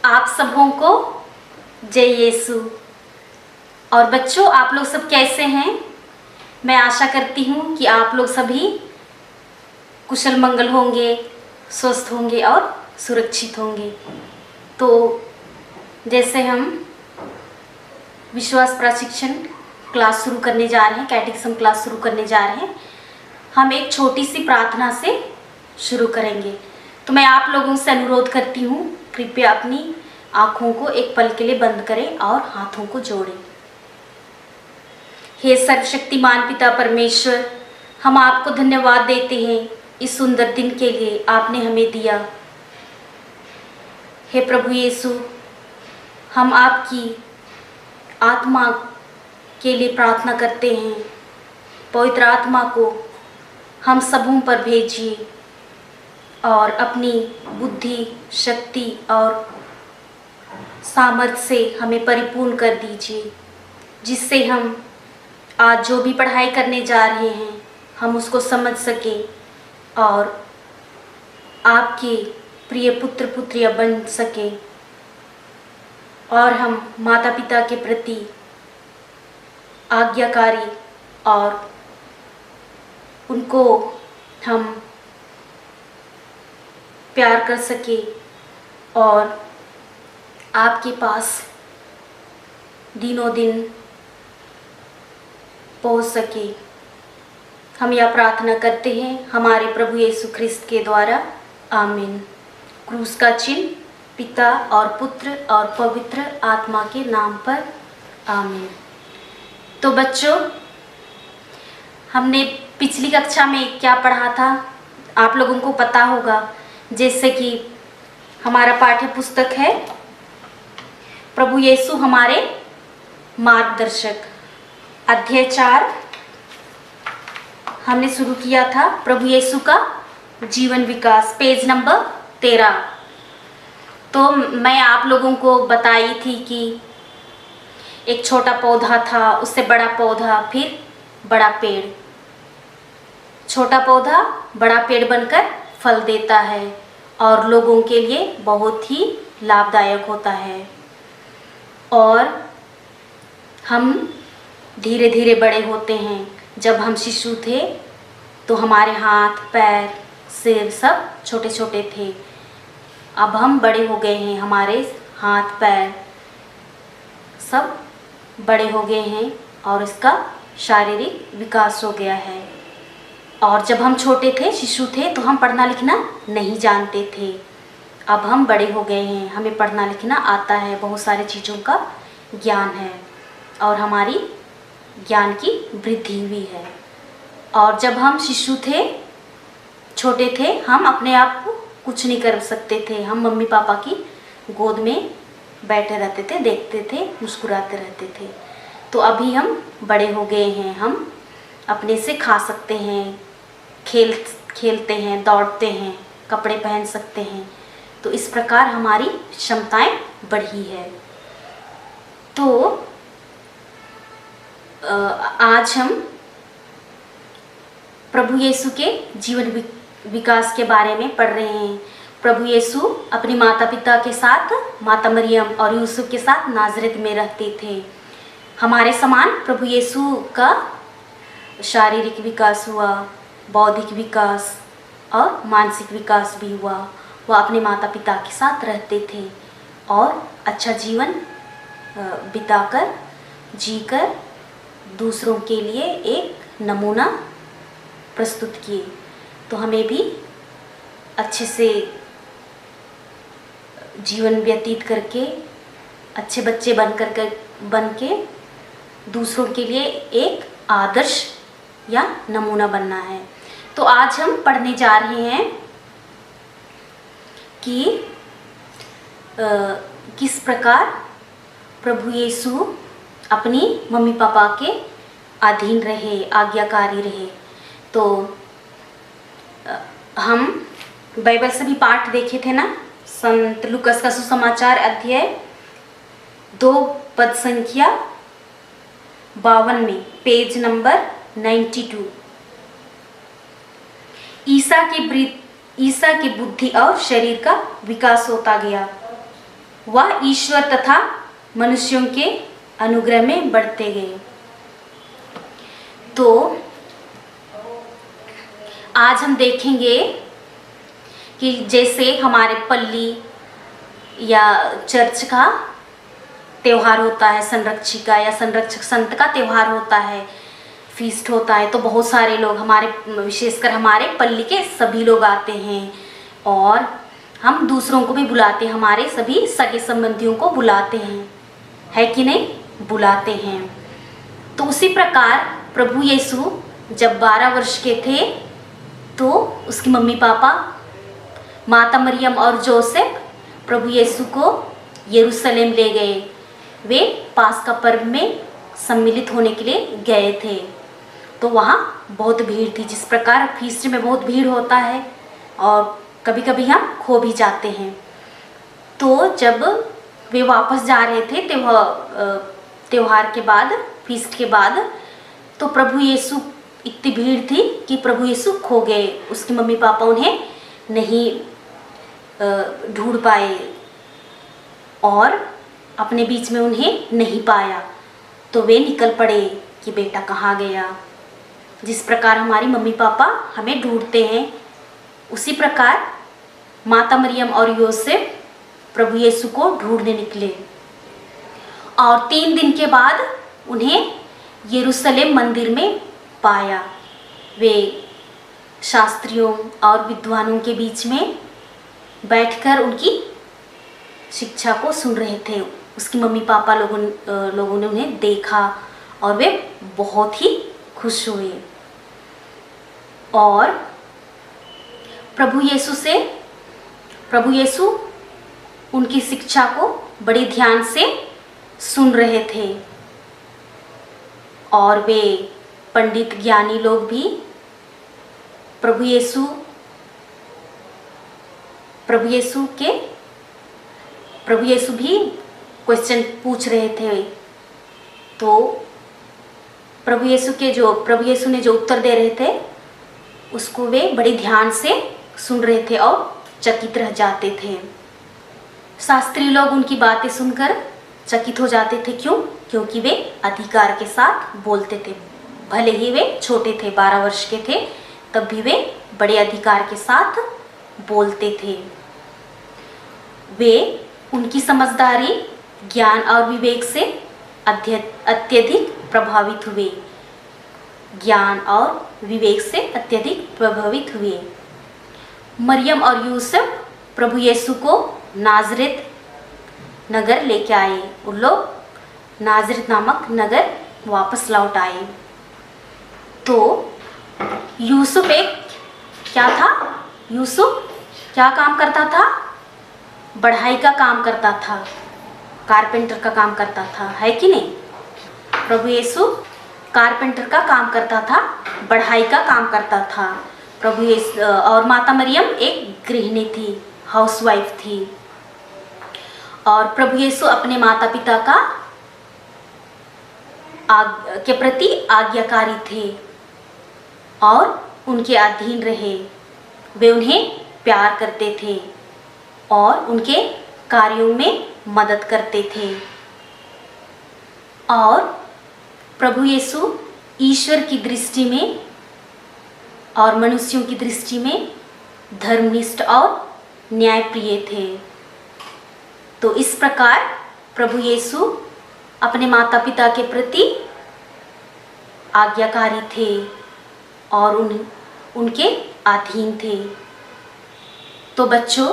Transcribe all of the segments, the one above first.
आप सबों को जय यीशु। और बच्चों, आप लोग सब कैसे हैं? मैं आशा करती हूँ कि आप लोग सभी कुशल मंगल होंगे, स्वस्थ होंगे और सुरक्षित होंगे। तो जैसे हम विश्वास प्रशिक्षण क्लास शुरू करने जा रहे हैं, कैटेकिज्म क्लास शुरू करने जा रहे हैं, हम एक छोटी सी प्रार्थना से शुरू करेंगे। तो मैं आप लोगों से अनुरोध करती हूँ, कृपया अपनी आँखों को एक पल के लिए बंद करें और हाथों को जोड़ें। हे सर्वशक्तिमान पिता परमेश्वर, हम आपको धन्यवाद देते हैं इस सुंदर दिन के लिए आपने हमें दिया। हे प्रभु यीशु, हम आपकी आत्मा के लिए प्रार्थना करते हैं। पवित्र आत्मा को हम सबों पर भेजिए और अपनी बुद्धि, शक्ति और सामर्थ्य से हमें परिपूर्ण कर दीजिए, जिससे हम आज जो भी पढ़ाई करने जा रहे हैं हम उसको समझ सकें और आपके प्रिय पुत्र पुत्रियां बन सकें और हम माता पिता के प्रति आज्ञाकारी और उनको हम प्यार कर सके और आपके पास दिनों दिन पहुंच सके। हम यह प्रार्थना करते हैं हमारे प्रभु यीशु ख्रिस्त के द्वारा, आमीन। क्रूस का चिन्ह पिता और पुत्र और पवित्र आत्मा के नाम पर, आमीन। तो बच्चों, हमने पिछली कक्षा में क्या पढ़ा था आप लोगों को पता होगा। जैसे कि हमारा पाठ्य पुस्तक है प्रभु यीशु हमारे मार्गदर्शक, अध्याय 4 हमने शुरू किया था। प्रभु यीशु का जीवन विकास, पेज नंबर 13। तो मैं आप लोगों को बताई थी कि एक छोटा पौधा था, उससे बड़ा पौधा, फिर बड़ा पेड़। छोटा पौधा बड़ा पेड़ बनकर फल देता है और लोगों के लिए बहुत ही लाभदायक होता है। और हम धीरे धीरे बड़े होते हैं। जब हम शिशु थे तो हमारे हाथ, पैर, सिर सब छोटे छोटे थे। अब हम बड़े हो गए हैं, हमारे हाथ, पैर सब बड़े हो गए हैं और इसका शारीरिक विकास हो गया है। और जब हम छोटे थे, शिशु थे, तो हम पढ़ना लिखना नहीं जानते थे। अब हम बड़े हो गए हैं, हमें पढ़ना लिखना आता है, बहुत सारी चीज़ों का ज्ञान है और हमारी ज्ञान की वृद्धि हुई है। और जब हम शिशु थे, छोटे थे, हम अपने आप को कुछ नहीं कर सकते थे। हम मम्मी पापा की गोद में बैठे रहते थे, देखते थे, मुस्कुराते रहते थे। तो अभी हम बड़े हो गए हैं, हम अपने से खा सकते हैं, खेलते हैं, दौड़ते हैं, कपड़े पहन सकते हैं। तो इस प्रकार हमारी क्षमताएं बढ़ी है। तो आज हम प्रभु यीशु के जीवन विकास के बारे में पढ़ रहे हैं। प्रभु यीशु अपनी माता पिता के साथ, माता मरियम और यूसुफ के साथ नाज़रेत में रहते थे। हमारे समान प्रभु यीशु का शारीरिक विकास हुआ, बौद्धिक विकास और मानसिक विकास भी हुआ। वह अपने माता पिता के साथ रहते थे और अच्छा जीवन बिताकर, जीकर दूसरों के लिए एक नमूना प्रस्तुत किए। तो हमें भी अच्छे से जीवन व्यतीत करके, अच्छे बच्चे बन के दूसरों के लिए एक आदर्श या नमूना बनना है। तो आज हम पढ़ने जा रहे हैं कि किस प्रकार प्रभु यीशु अपनी मम्मी पापा के अधीन रहे, आज्ञाकारी रहे। तो हम बाइबल से भी पाठ देखे थे ना, संत लूकस का सुसमाचार अध्याय 2 पद संख्या 52 में, पेज नंबर 92। ईसा की बुद्धि और शरीर का विकास होता गया। वह ईश्वर तथा मनुष्यों के अनुग्रह में बढ़ते गए। तो आज हम देखेंगे कि जैसे हमारे पल्ली या चर्च का त्यौहार होता है, संरक्षिका या संरक्षक संत का त्यौहार होता है, फीस्ट होता है, तो बहुत सारे लोग हमारे, विशेषकर हमारे पल्ली के सभी लोग आते हैं और हम दूसरों को भी बुलाते हैं, हमारे सभी सगे संबंधियों को बुलाते हैं, है कि नहीं, बुलाते हैं। तो उसी प्रकार प्रभु यीशु जब 12 वर्ष के थे तो उसकी मम्मी पापा माता मरियम और जोसेफ प्रभु यीशु को यरूशलेम ले गए। वे पास्का पर्व में सम्मिलित होने के लिए गए थे। तो वहाँ बहुत भीड़ थी, जिस प्रकार फीस्ट में बहुत भीड़ होता है और कभी कभी हम खो भी जाते हैं। तो जब वे वापस जा रहे थे त्योहार के बाद, फीस्ट के बाद, तो प्रभु यीशु, इतनी भीड़ थी कि प्रभु यीशु खो गए। उसकी मम्मी पापा उन्हें नहीं ढूंढ पाए और अपने बीच में उन्हें नहीं पाया। तो वे निकल पड़े कि बेटा कहाँ गया। जिस प्रकार हमारी मम्मी पापा हमें ढूंढते हैं, उसी प्रकार माता मरियम और योसेफ प्रभु यीशु को ढूंढने निकले और 3 दिन के बाद उन्हें यरूशलेम मंदिर में पाया। वे शास्त्रियों और विद्वानों के बीच में बैठकर उनकी शिक्षा को सुन रहे थे। उसकी मम्मी पापा लोगों ने उन्हें देखा और वे बहुत ही खुश हुए और प्रभु यीशु उनकी शिक्षा को बड़े ध्यान से सुन रहे थे और वे पंडित ज्ञानी लोग भी प्रभु यीशु भी क्वेश्चन पूछ रहे थे। तो प्रभु यीशु ने जो उत्तर दे रहे थे उसको वे बड़े ध्यान से सुन रहे थे और चकित रह जाते थे। शास्त्री लोग उनकी बातें सुनकर चकित हो जाते थे। क्यों? क्योंकि वे अधिकार के साथ बोलते थे। भले ही वे छोटे थे, 12 वर्ष के थे, तब भी वे बड़े अधिकार के साथ बोलते थे। वे उनकी समझदारी, ज्ञान और विवेक से अत्यधिक प्रभावित हुए। ज्ञान और विवेक से अत्यधिक प्रभावित हुए। मरियम और यूसुफ प्रभु यीशु को नाजरेत नगर लेके आए। उन लोग नाजरेत नामक नगर वापस लौट आए। तो यूसुफ क्या काम करता था? बढ़ाई का काम करता था, कारपेंटर का काम करता था, है कि नहीं? प्रभु यीशु कारपेंटर का काम करता था, बढ़ाई का काम करता था। प्रभु यीशु और माता मरियम एक गृहिणी थी, हाउसवाइफ थी और प्रभु यीशु अपने माता पिता के प्रति आज्ञाकारी थे और उनके अधीन रहे। वे उन्हें प्यार करते थे और उनके कार्यों में मदद करते थे। और प्रभु यीशु ईश्वर की दृष्टि में और मनुष्यों की दृष्टि में धर्मनिष्ठ और न्यायप्रिय थे। तो इस प्रकार प्रभु यीशु अपने माता पिता के प्रति आज्ञाकारी थे और उनके अधीन थे। तो बच्चों,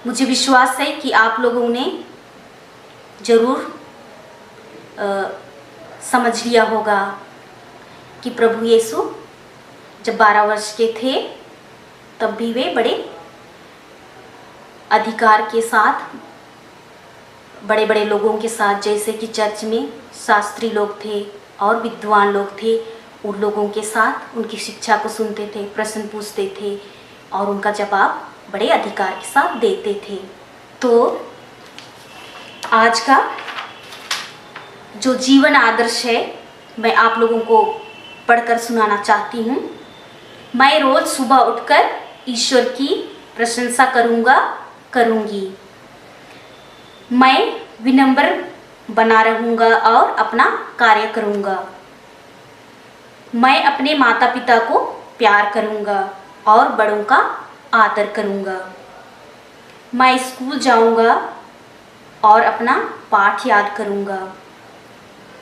मुझे विश्वास है कि आप लोगों ने ज़रूर समझ लिया होगा कि प्रभु यीशु जब 12 वर्ष के थे तब भी वे बड़े अधिकार के साथ, बड़े बड़े लोगों के साथ, जैसे कि चर्च में शास्त्री लोग थे और विद्वान लोग थे, उन लोगों के साथ उनकी शिक्षा को सुनते थे, प्रश्न पूछते थे और उनका जवाब बड़े अधिकार के साथ देते थे। तो आज का जो जीवन आदर्श है मैं आप लोगों को पढ़कर सुनाना चाहती हूँ। मैं रोज़ सुबह उठकर ईश्वर की प्रशंसा करूँगी। मैं विनम्र बना रहूँगा और अपना कार्य करूँगा। मैं अपने माता पिता को प्यार करूँगा और बड़ों का आदर करूँगा। मैं स्कूल जाऊँगा और अपना पाठ याद करूँगा।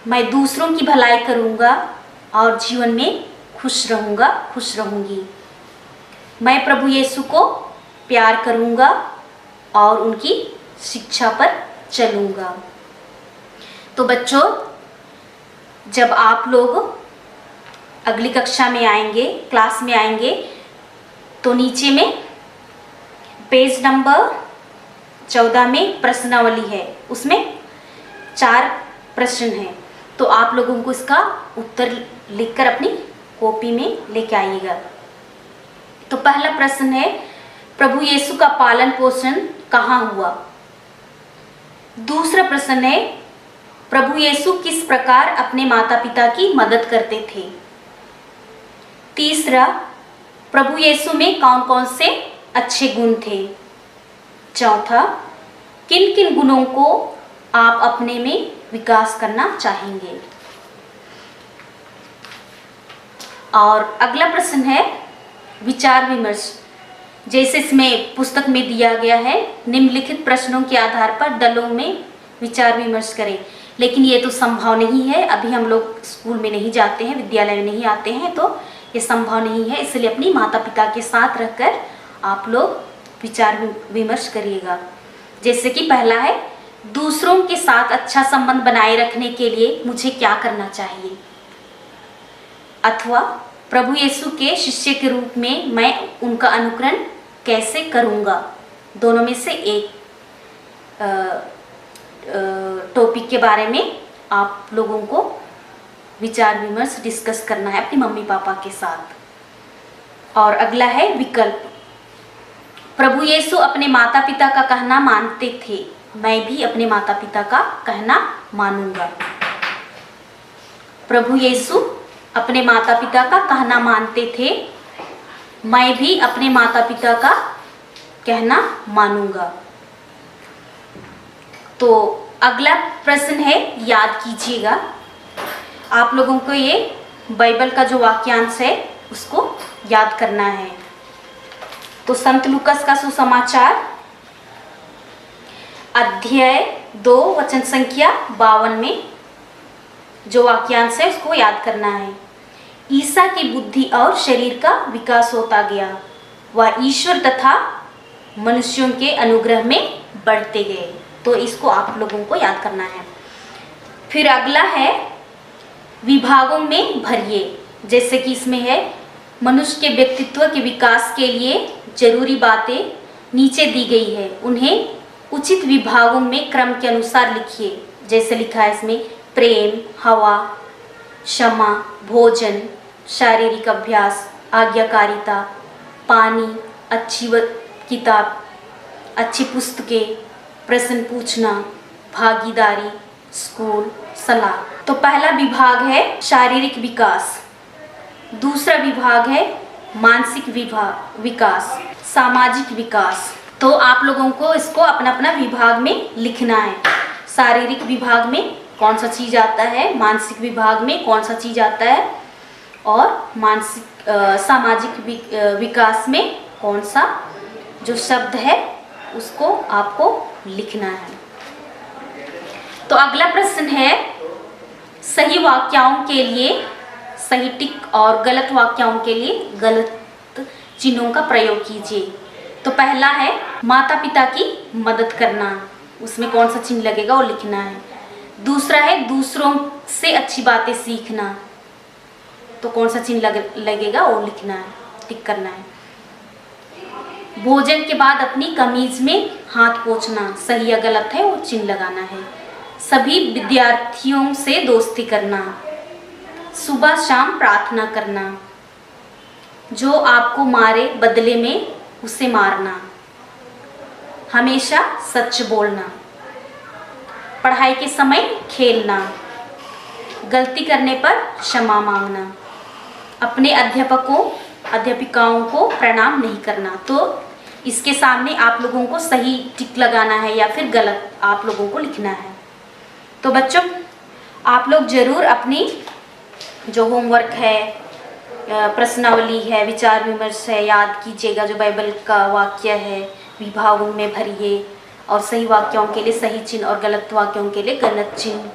मैं दूसरों की भलाई करूँगा और जीवन में खुश रहूँगा, खुश रहूँगी। मैं प्रभु यीशु को प्यार करूँगा और उनकी शिक्षा पर चलूँगा। तो बच्चों, जब आप लोग अगली कक्षा में आएंगे, क्लास में आएंगे, तो नीचे में पेज नंबर 14 में प्रश्नावली है, उसमें 4 प्रश्न हैं। तो आप लोगों को इसका उत्तर लिखकर अपनी कॉपी में लेके आइएगा। तो पहला प्रश्न है, प्रभु यीशु का पालन पोषण कहाँ हुआ? दूसरा प्रश्न है, प्रभु यीशु किस प्रकार अपने माता पिता की मदद करते थे? तीसरा, प्रभु यीशु में कौन कौन से अच्छे गुण थे? चौथा, किन किन गुणों को आप अपने में विकास करना चाहेंगे? और अगला प्रश्न है विचार विमर्श। जैसे इसमें पुस्तक में दिया गया है, निम्नलिखित प्रश्नों के आधार पर दलों में विचार विमर्श करें। लेकिन ये तो संभव नहीं है, अभी हम लोग स्कूल में नहीं जाते हैं, विद्यालय में नहीं आते हैं, तो ये संभव नहीं है। इसलिए अपनी माता पिता के साथ रहकर आप लोग विचार विमर्श करिएगा। जैसे कि पहला है, दूसरों के साथ अच्छा संबंध बनाए रखने के लिए मुझे क्या करना चाहिए? अथवा प्रभु यीशु के शिष्य के रूप में मैं उनका अनुकरण कैसे करूँगा? दोनों में से एक टॉपिक के बारे में आप लोगों को विचार विमर्श डिस्कस करना है अपनी मम्मी पापा के साथ। और अगला है विकल्प। प्रभु यीशु अपने माता पिता का कहना मानते थे, मैं भी अपने माता पिता का कहना मानूंगा। प्रभु यीशु अपने माता पिता का कहना मानते थे, मैं भी अपने माता पिता का कहना मानूंगा। तो अगला प्रश्न है, याद कीजिएगा। आप लोगों को ये बाइबल का जो वाक्यांश है उसको याद करना है। तो संत लूकास का सुसमाचार अध्याय 2 वचन संख्या 52 में जो वाक्यांश है उसको याद करना है। ईसा की बुद्धि और शरीर का विकास होता गया, वह ईश्वर तथा मनुष्यों के अनुग्रह में बढ़ते गए। तो इसको आप लोगों को याद करना है। फिर अगला है विभागों में भरिए। जैसे कि इसमें है, मनुष्य के व्यक्तित्व के विकास के लिए जरूरी बातें नीचे दी गई है, उन्हें उचित विभागों में क्रम के अनुसार लिखिए। जैसे लिखा है इसमें, प्रेम, हवा, क्षमा, भोजन, शारीरिक अभ्यास, आज्ञाकारिता, पानी, अच्छी किताब, अच्छी पुस्तकें, प्रश्न पूछना, भागीदारी, स्कूल, सलाह। तो पहला विभाग है शारीरिक विकास, दूसरा विभाग है मानसिक विकास, सामाजिक विकास। तो आप लोगों को इसको अपना अपना विभाग में लिखना है। शारीरिक विभाग में कौन सा चीज़ आता है, मानसिक विभाग में कौन सा चीज़ आता है, और सामाजिक विकास में कौन सा जो शब्द है उसको आपको लिखना है। तो अगला प्रश्न है, सही वाक्यों के लिए सही टिक और गलत वाक्यों के लिए गलत चिन्हों का प्रयोग कीजिए। तो पहला है माता पिता की मदद करना, उसमें कौन सा चिन्ह लगेगा वो लिखना है। दूसरा है दूसरों से अच्छी बातें सीखना, तो कौन सा चिन्ह लगेगा वो लिखना है, टिक करना है। भोजन के बाद अपनी कमीज में हाथ पोंछना, सही या गलत है वो चिन्ह लगाना है। सभी विद्यार्थियों से दोस्ती करना, सुबह शाम प्रार्थना करना, जो आपको मारे बदले में उसे मारना, हमेशा सच बोलना, पढ़ाई के समय खेलना, गलती करने पर क्षमा मांगना, अपने अध्यापकों अध्यापिकाओं को प्रणाम नहीं करना। तो इसके सामने आप लोगों को सही टिक लगाना है या फिर गलत आप लोगों को लिखना है। तो बच्चों, आप लोग ज़रूर अपनी जो होमवर्क है, प्रश्नावली है, विचार विमर्श है, याद कीजिएगा। जो बाइबल का वाक्य है विभागों में भरिए और सही वाक्यों के लिए सही चिन्ह और गलत वाक्यों के लिए गलत चिन्ह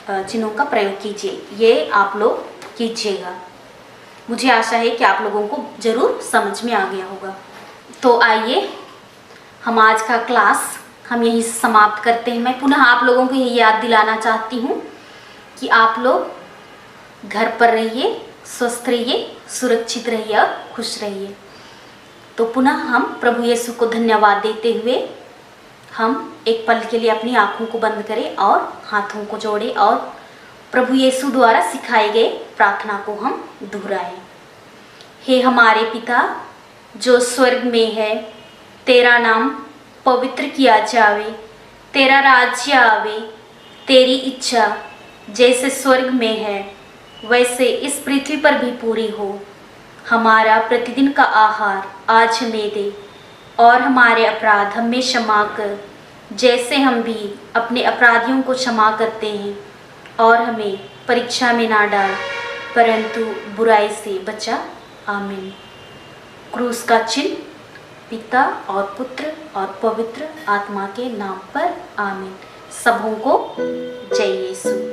चिन्हों का प्रयोग कीजिए। ये आप लोग कीजिएगा। मुझे आशा है कि आप लोगों को ज़रूर समझ में आ गया होगा। तो आइए हम आज का क्लास हम यहीं से समाप्त करते हैं। मैं पुनः आप लोगों को ये याद दिलाना चाहती हूँ कि आप लोग घर पर रहिए, स्वस्थ रहिए, सुरक्षित रहिए और खुश रहिए। तो पुनः हम प्रभु यीशु को धन्यवाद देते हुए हम एक पल के लिए अपनी आँखों को बंद करें और हाथों को जोड़ें और प्रभु यीशु द्वारा सिखाए गए प्रार्थना को हम दोहराएं। हे हमारे पिता जो स्वर्ग में है, तेरा नाम पवित्र किया जावे, तेरा राज्य आवे, तेरी इच्छा जैसे स्वर्ग में है वैसे इस पृथ्वी पर भी पूरी हो। हमारा प्रतिदिन का आहार आज हमें दे और हमारे अपराध हमें क्षमा कर जैसे हम भी अपने अपराधियों को क्षमा करते हैं, और हमें परीक्षा में ना डाल परंतु बुराई से बचा। आमीन। क्रूस का चिन्ह पिता और पुत्र और पवित्र आत्मा के नाम पर। आमीन। सबों को जय यीशु।